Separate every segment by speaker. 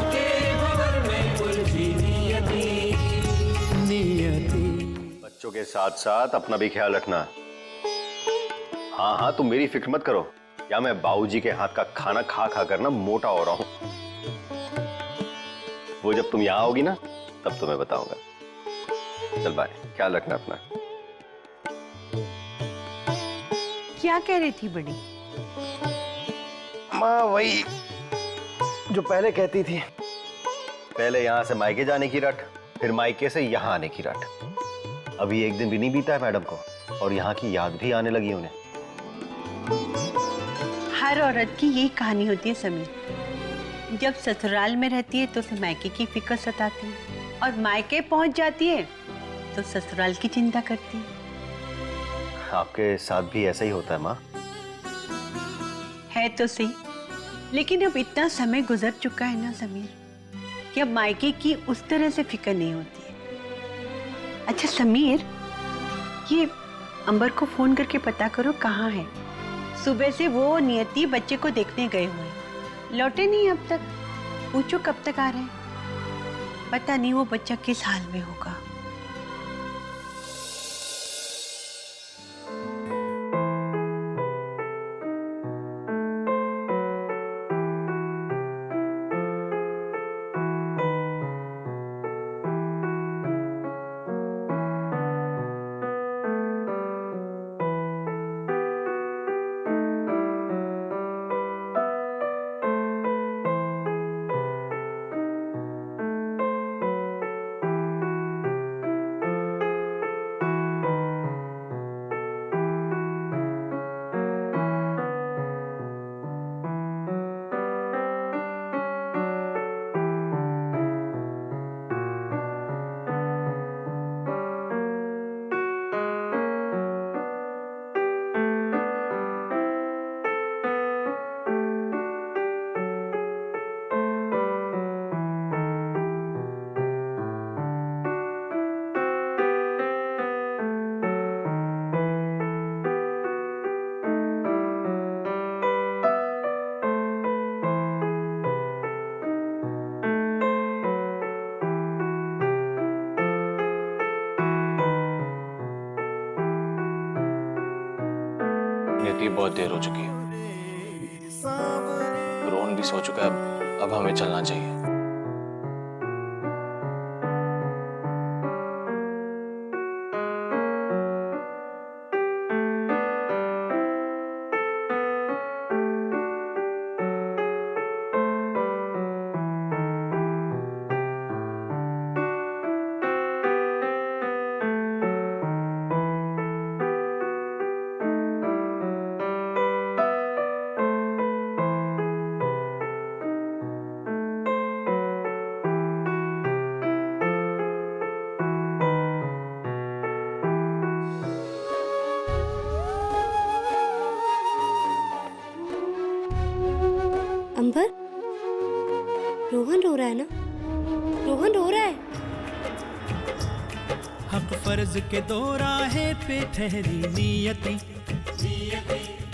Speaker 1: के भंवर में उलझी नियति।
Speaker 2: बच्चों के साथ साथ अपना भी ख्याल रखना। हाँ हाँ, तुम मेरी फिक्र मत करो, या मैं बाबूजी के हाथ का खाना खा खा कर ना मोटा हो रहा हूं। वो जब तुम यहां आओगी ना तब तुम्हें बताऊंगा। चल बाय, ख्याल रखना अपना।
Speaker 3: क्या कह रही थी बड़ी?
Speaker 2: माँ वही जो पहले कहती थी। पहले यहां से मायके जाने की रट, फिर मायके से यहां आने की रट। अभी एक दिन भी नहीं बीता है मैडम को और यहाँ की याद भी आने लगी उन्हें।
Speaker 3: हर औरत की यही कहानी होती है समीर। जब ससुराल में रहती है तो उसे मायके की फिक्र सताती है और मायके पहुंच जाती है तो ससुराल की चिंता करती है।
Speaker 2: आपके साथ भी ऐसा ही होता है माँ?
Speaker 3: है तो सही, लेकिन अब इतना समय गुजर चुका है ना समीर कि अब मायके की उस तरह से फिक्र नहीं होती है। अच्छा समीर, ये अंबर को फोन करके पता करो कहाँ है। सुबह से वो नियति बच्चे को देखने गए हुए हैं, लौटे नहीं अब तक। पूछो कब तक आ रहे हैं। पता नहीं वो बच्चा किस हाल में होगा।
Speaker 4: बहुत देर हो चुकी है, रोहन भी सो चुका है, अब हमें चलना चाहिए।
Speaker 5: अंबर, रोहन रो रहा है ना? रोहन रो रहा है।
Speaker 1: हक फर्ज के दो राहे पे ठहरी नियति,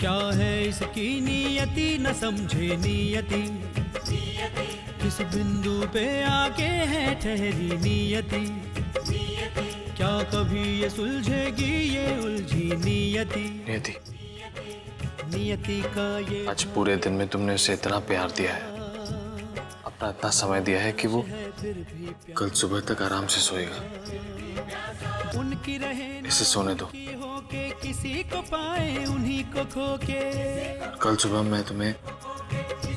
Speaker 1: क्या है इसकी नियति न समझे नियति। किस बिंदु पे आके है ठहरी नियति, क्या कभी ये सुलझेगी ये उलझी नियति।
Speaker 4: नियति,
Speaker 1: नियति का ये
Speaker 4: आज पूरे दिन में तुमने उसे इतना प्यार दिया है, अपना इतना समय दिया है कि वो कल सुबह तक आराम से सोएगा।
Speaker 1: उनकी रहे
Speaker 4: इसे सोने दो।
Speaker 1: होके किसी को पाए उन्हीं को खोके।
Speaker 4: कल सुबह मैं तुम्हें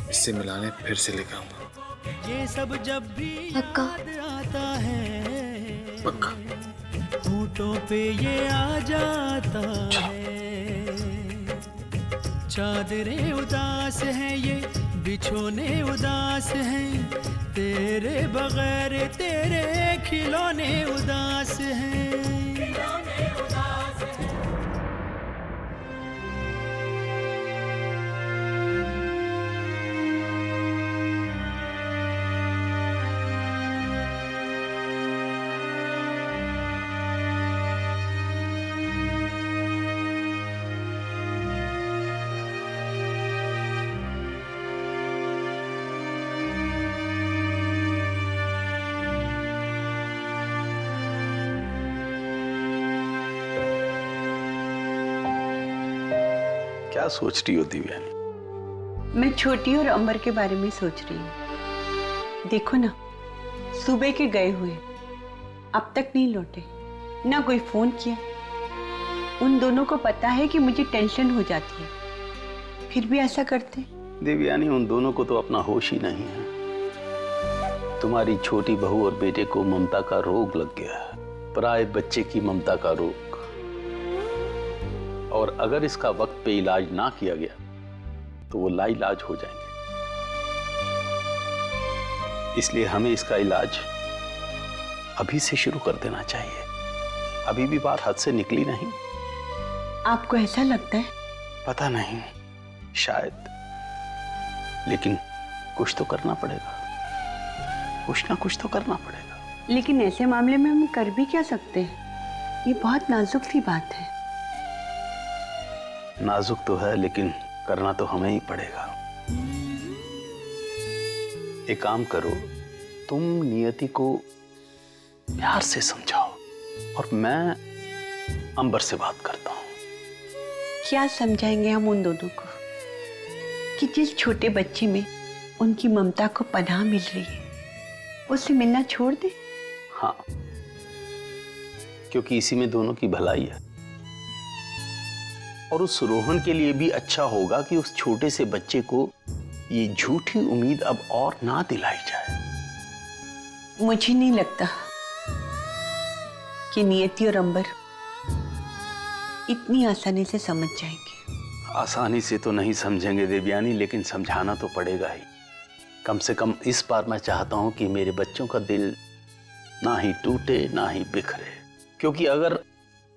Speaker 4: इससे मिलाने फिर से लेकर आऊंगा।
Speaker 1: ये सब जब भी
Speaker 5: पक्का?
Speaker 1: याद आता है,
Speaker 4: पक्का।
Speaker 1: होठों पे ये आ जाता है। चादरें उदास हैं ये बिछोने उदास हैं, तेरे बगैर तेरे खिलौने उदास हैं।
Speaker 6: क्या सोच रही हो दिव्यानी?
Speaker 3: मैं छोटी और अंबर के बारे में सोच रही हूँ। देखो ना, सुबह के गए हुए अब तक नहीं लौटे, ना कोई फोन किया। उन दोनों को पता है कि मुझे टेंशन हो जाती है, फिर भी ऐसा करते।
Speaker 6: देवयानी, उन दोनों को तो अपना होश ही नहीं है। तुम्हारी छोटी बहू और बेटे को ममता का रोग लग गया है, पराये बच्चे की ममता का रोग। और अगर इसका वक्त पे इलाज ना किया गया तो वो लाइलाज हो जाएंगे। इसलिए हमें इसका इलाज अभी से शुरू कर देना चाहिए। अभी भी बात हद से निकली नहीं।
Speaker 3: आपको ऐसा लगता है?
Speaker 6: पता नहीं, शायद, लेकिन कुछ तो करना पड़ेगा। कुछ ना कुछ तो करना पड़ेगा।
Speaker 3: लेकिन ऐसे मामले में हम कर भी क्या सकते हैं? ये बहुत नाजुक सी बात है।
Speaker 6: नाजुक तो है, लेकिन करना तो हमें ही पड़ेगा। एक काम करो, तुम नियति को प्यार से समझाओ और मैं अंबर से बात करता हूं।
Speaker 3: क्या समझाएंगे हम उन दोनों को कि जिस छोटे बच्चे में उनकी ममता को पनाह मिल रही है, उससे मिलना छोड़ दे?
Speaker 6: हाँ, क्योंकि इसी में दोनों की भलाई है। और उस रोहन के लिए भी अच्छा होगा कि उस छोटे से बच्चे को ये झूठी उम्मीद अब और ना दिलाई जाए।
Speaker 3: मुझे नहीं लगता कि नियति और अंबर इतनी आसानी से समझ जाएंगे।
Speaker 6: आसानी से तो नहीं समझेंगे देवयानी, लेकिन समझाना तो पड़ेगा ही। कम से कम इस बार मैं चाहता हूं कि मेरे बच्चों का दिल ना ही टूटे ना ही बिखरे। क्योंकि अगर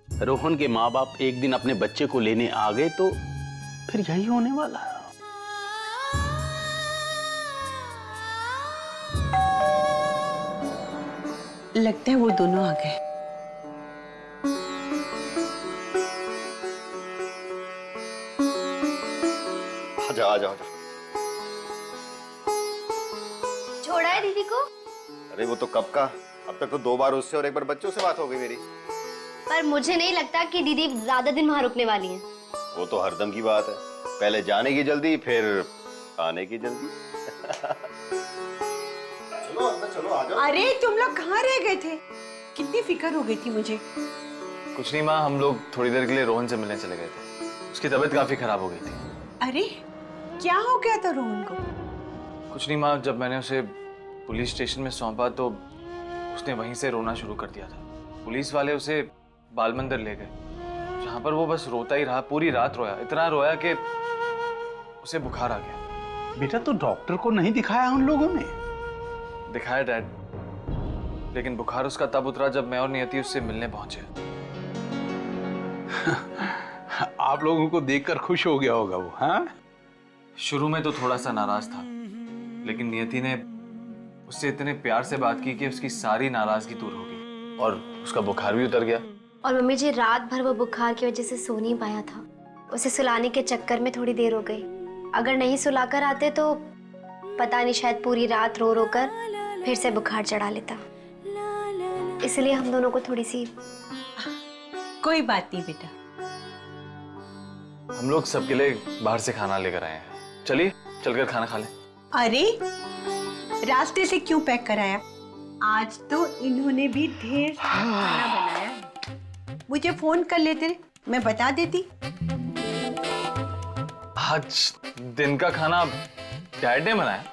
Speaker 6: रोहन के माँ बाप एक दिन अपने बच्चे को लेने आ गए तो फिर यही होने वाला है।
Speaker 3: लगता है वो दोनों आ गए।
Speaker 2: आजा आजा आजा।
Speaker 5: छोड़ा है दीदी को?
Speaker 2: अरे वो तो कब का, अब तक तो 2 बार उससे और 1 बार बच्चों से बात हो गई मेरी।
Speaker 5: पर मुझे नहीं लगता कि दीदी ज्यादा दिन वहां रुकने वाली हैं।
Speaker 2: वो तो हरदम की बात है, पहले जाने की जल्दी फिर आने की जल्दी। चलो अंदर चलो, आ जाओ।
Speaker 3: अरे तुम लोग कहाँ रह गए थे? कितनी फिक्र हो गई थी मुझे।
Speaker 4: कुछ नहीं माँ, हम लोग थोड़ी देर के लिए रोहन से मिलने चले गए थे। उसकी तबीयत काफी खराब हो गई थी।
Speaker 3: अरे क्या हो गया था रोहन को?
Speaker 4: कुछ नहीं माँ, जब मैंने उसे पुलिस स्टेशन में सौंपा तो उसने वहीं से रोना शुरू कर दिया था। पुलिस वाले उसे बाल मंदिर ले गए, जहाँ पर वो बस रोता ही रहा। पूरी रात रोया, इतना रोया कि उसे बुखार आ गया।
Speaker 6: बेटा, तो डॉक्टर को नहीं दिखाया उन लोगों ने?
Speaker 4: दिखाया डैड, लेकिन बुखार उसका तब उतरा जब मैं और नियति उससे मिलने पहुंचे।
Speaker 6: आप लोगों को देखकर खुश हो गया होगा वो, हाँ?
Speaker 4: शुरू में तो थोड़ा सा नाराज था, लेकिन नियति ने उससे इतने प्यार से बात की कि उसकी सारी नाराजगी दूर हो गई और उसका बुखार भी उतर गया।
Speaker 5: और मम्मी जी, रात भर वो बुखार की वजह से सो नहीं पाया था। उसे सुलाने के चक्कर में थोड़ी देर हो गई। अगर नहीं सुलाकर आते तो पता नहीं, शायद पूरी रात रो रो कर फिर से बुखार चढ़ा लेता। इसलिए हम दोनों को थोड़ी सी।
Speaker 3: कोई बात नहीं बेटा।
Speaker 4: हम लोग सबके लिए बाहर से खाना लेकर आए हैं, चलिए चलकर खाना खा लें।
Speaker 3: अरे रास्ते से क्यों पैक कराया? आज तो इन्होंने भी ढेर सारा खाना बनाया है। मुझे फोन कर लेते, मैं बता देती।
Speaker 4: आज दिन का खाना डैड ने बनाया।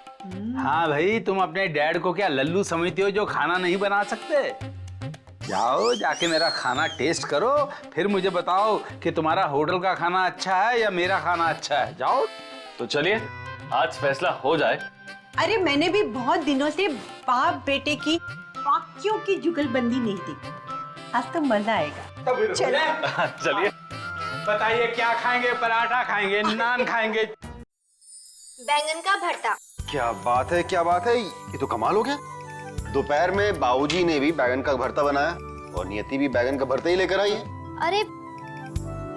Speaker 6: हाँ भाई, तुम अपने डैड को क्या लल्लू समझते हो जो खाना नहीं बना सकते? जाओ, जाके मेरा खाना टेस्ट करो, फिर मुझे बताओ कि तुम्हारा होटल का खाना अच्छा है या मेरा खाना अच्छा है। जाओ।
Speaker 4: तो चलिए, आज फैसला हो जाए।
Speaker 3: अरे मैंने भी बहुत दिनों से बाप बेटे की बाकियों की जुगलबंदी नहीं देखी। आज तो मजा आएगा।
Speaker 4: चलिए।
Speaker 6: बताइए क्या खाएंगे? पराठा खाएंगे, नान खाएंगे?
Speaker 5: बैंगन का भरता।
Speaker 2: क्या बात है, क्या बात है, ये तो कमाल हो गया। दोपहर में बाबूजी ने भी बैगन का भरता बनाया और नियति भी बैगन का भरता ही लेकर आई है।
Speaker 5: अरे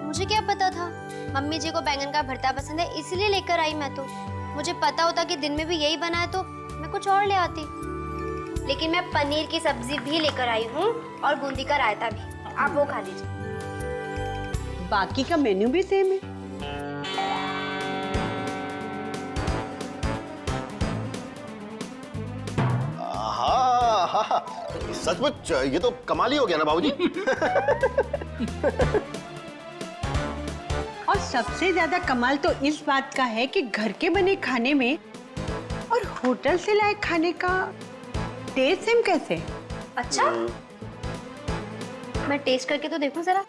Speaker 5: मुझे क्या पता था, मम्मी जी को बैंगन का भरता पसंद है इसलिए लेकर आई मैं तो। मुझे पता होता कि दिन में भी यही बना है तो मैं कुछ और ले आती। लेकिन मैं पनीर की सब्जी भी लेकर आई हूँ और बूंदी का रायता भी। आप वो खा लीजिए।
Speaker 3: बाकी का मेन्यू भी सेम है।
Speaker 2: सचमुच ये तो कमाल ही हो गया ना बाबूजी।
Speaker 3: और सबसे ज्यादा कमाल तो इस बात का है कि घर के बने खाने में और होटल से लाए खाने का टेस्ट सेम कैसे?
Speaker 5: अच्छा, मैं टेस्ट करके तो देखूं जरा।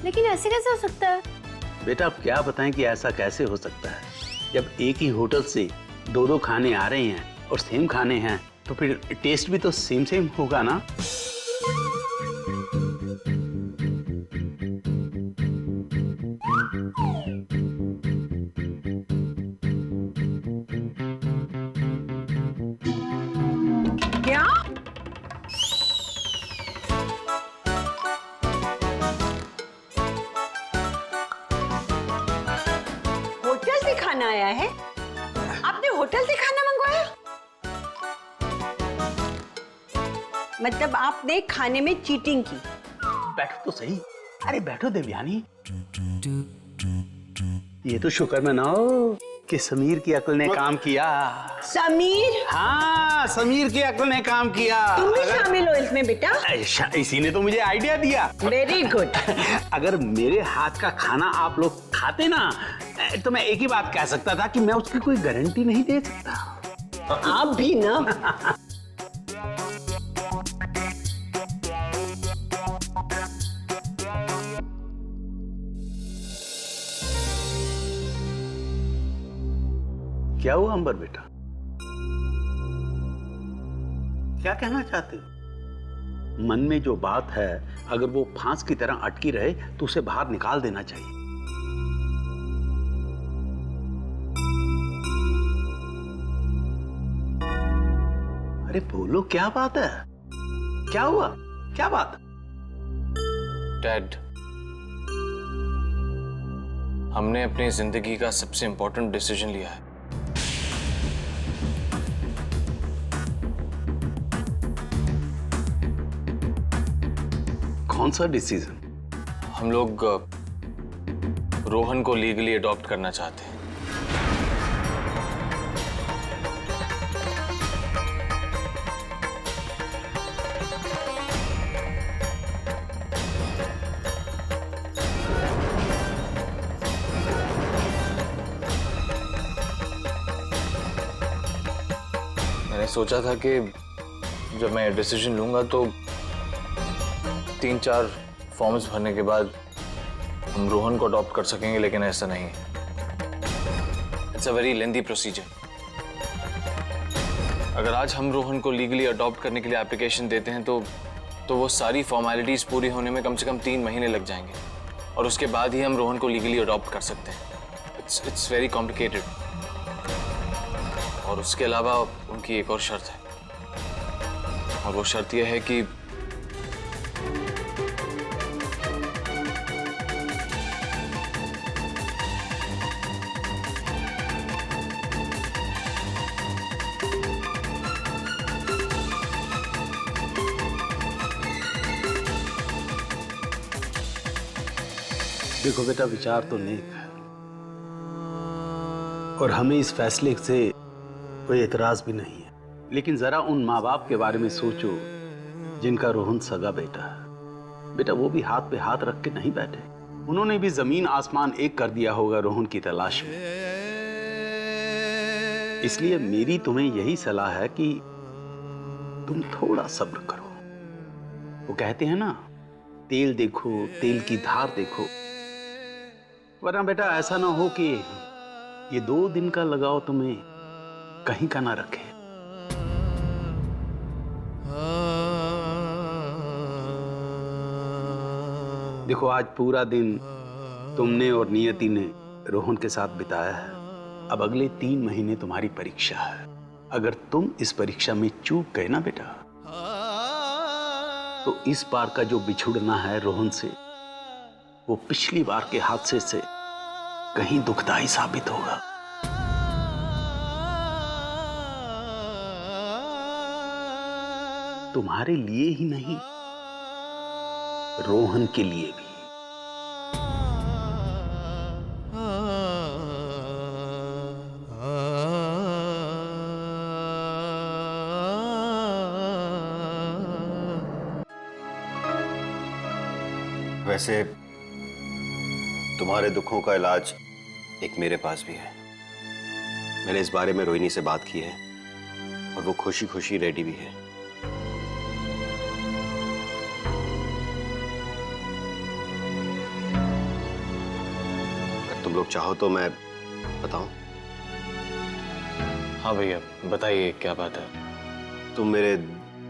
Speaker 5: लेकिन ऐसे कैसे हो सकता है?
Speaker 6: बेटा अब क्या बताएं कि ऐसा कैसे हो सकता है। जब एक ही होटल से दो दो खाने आ रहे हैं और सेम खाने हैं तो फिर टेस्ट भी तो सेम सेम होगा ना।
Speaker 3: क्या? होटल से खाना आया है? आपने होटल से खाना मंगवाया? मतलब आपने खाने में चीटिंग की?
Speaker 6: बैठो तो सही। अरे बैठो देवयानी। ये तो शुक्र मनाओ कि समीर की अक्ल ने काम किया।
Speaker 3: समीर?
Speaker 6: हाँ, समीर की अक्ल ने काम किया।
Speaker 3: तुम भी शामिल हो इसमें बेटा?
Speaker 6: इसी ने तो मुझे आइडिया दिया।
Speaker 3: Very good.
Speaker 6: अगर मेरे हाथ का खाना आप लोग खाते ना तो मैं एक ही बात कह सकता था कि मैं उसकी कोई गारंटी नहीं दे सकता।
Speaker 3: आप भी ना।
Speaker 6: क्या हुआ अंबर बेटा? क्या कहना चाहते हो? मन में जो बात है अगर वो फांस की तरह अटकी रहे तो उसे बाहर निकाल देना चाहिए। अरे बोलो, क्या बात है? क्या हुआ? क्या बात?
Speaker 4: डैड, हमने अपनी जिंदगी का सबसे इंपॉर्टेंट डिसीजन लिया है।
Speaker 6: कौन सा डिसीजन?
Speaker 4: हम लोग रोहन को लीगली अडॉप्ट करना चाहते हैं। मैंने सोचा था कि जब मैं डिसीजन लूंगा तो 3-4 फॉर्म्स भरने के बाद हम रोहन को अडॉप्ट कर सकेंगे, लेकिन ऐसा नहीं है। It's a very lengthy procedure. अगर आज हम रोहन को लीगली अडॉप्ट करने के लिए एप्लीकेशन देते हैं तो वो सारी फॉर्मेलिटीज पूरी होने में कम से कम 3 महीने लग जाएंगे और उसके बाद ही हम रोहन को लीगली अडॉप्ट कर सकते हैं। It's very complicated. और उसके अलावा उनकी एक और शर्त है, और वो शर्त यह है कि
Speaker 6: देखो बेटा, विचार तो नेक है और हमें इस फैसले से कोई एतराज भी नहीं है, लेकिन जरा उन माँ बाप के बारे में सोचो जिनका रोहन सगा बेटा है। बेटा वो भी हाथ पे हाथ रख के नहीं बैठे, उन्होंने भी जमीन आसमान एक कर दिया होगा रोहन की तलाश में। इसलिए मेरी तुम्हें यही सलाह है कि तुम थोड़ा सब्र करो। वो कहते हैं ना, तेल देखो तेल की धार देखो, वरना बेटा ऐसा ना हो कि ये 2 दिन का लगाव तुम्हें कहीं का ना रखे। देखो आज पूरा दिन तुमने और नियति ने रोहन के साथ बिताया है। अब अगले 3 महीने तुम्हारी परीक्षा है। अगर तुम इस परीक्षा में चूक गए ना बेटा, तो इस बार का जो बिछुड़ना है रोहन से, वो पिछली बार के हादसे से कहीं दुखदाई साबित होगा। तुम्हारे लिए ही नहीं, रोहन के लिए भी।
Speaker 2: वैसे तुम्हारे दुखों का इलाज एक मेरे पास भी है। मैंने इस बारे में रोहिणी से बात की है और वो खुशी खुशी रेडी भी है। अगर तुम लोग चाहो तो मैं बताऊं?
Speaker 4: हाँ भैया बताइए क्या बात है।
Speaker 2: तुम मेरे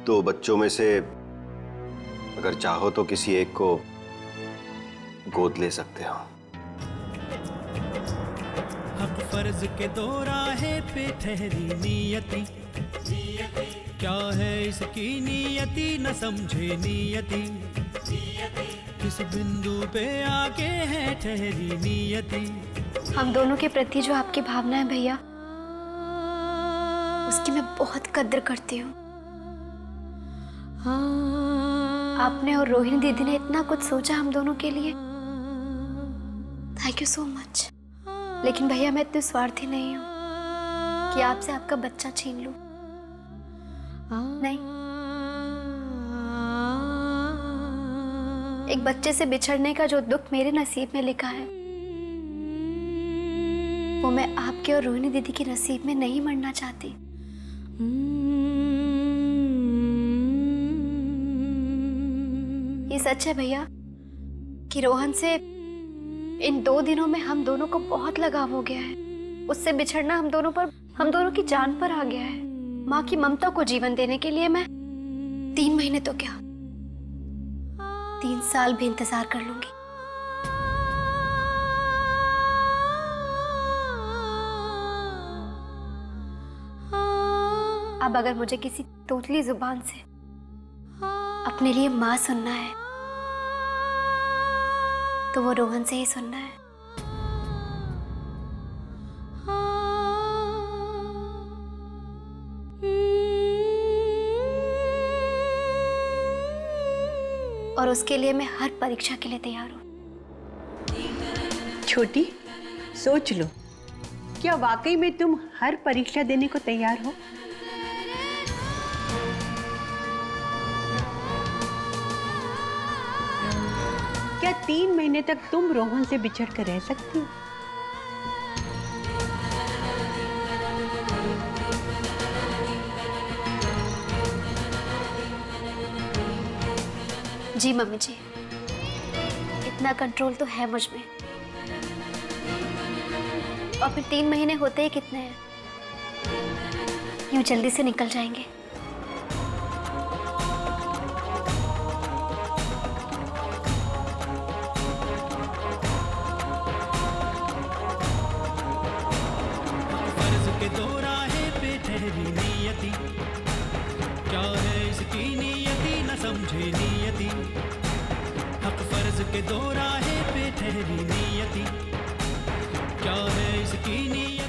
Speaker 2: 2 बच्चों में से अगर चाहो तो किसी एक को गोद ले सकते हो।
Speaker 1: हक फर्ज के दो राहें पे ठहरी नियति, क्या है इसकी नियति न समझे नियति, किस बिंदु पे आके है ठहरी नियति।
Speaker 5: हम दोनों के प्रति जो आपकी भावना है भैया, उसकी मैं बहुत कद्र करती हूँ। आपने और रोहिणी दीदी ने इतना कुछ सोचा हम दोनों के लिए, थैंक यू सो मच। लेकिन भैया मैं इतनी स्वार्थी नहीं हूँ कि आपसे आपका बच्चा छीन लूं। नहीं, एक बच्चे से बिछड़ने का जो दुख मेरे नसीब में लिखा है, वो मैं आपके और रोहिणी दीदी की नसीब में नहीं मरना चाहती। ये सच है भैया कि रोहन से इन 2 दिनों में हम दोनों को बहुत लगाव हो गया है। उससे बिछड़ना हम दोनों की जान पर आ गया है। माँ की ममता को जीवन देने के लिए मैं 3 महीने तो क्या 3 साल भी इंतजार कर लूंगी। अब अगर मुझे किसी तोतली जुबान से अपने लिए माँ सुनना है तो वो रोहन से ही सुनना है। और उसके लिए मैं हर परीक्षा के लिए तैयार हूं।
Speaker 3: छोटी, सोच लो, क्या वाकई में तुम हर परीक्षा देने को तैयार हो? क्या 3 महीने तक तुम रोहन से बिछड़ कर रह सकती हो?
Speaker 5: जी मम्मी जी, इतना कंट्रोल तो है मुझ में। और फिर 3 महीने होते ही कितने हैं, यूं जल्दी से निकल जाएंगे।
Speaker 1: फर्ज के 2 राहें पे ठहरी नियति, क्या है इसकी नियति न समझे नियति। हक फर्ज के 2 राहें पे ठहरी नियति, क्या है इसकी नियति।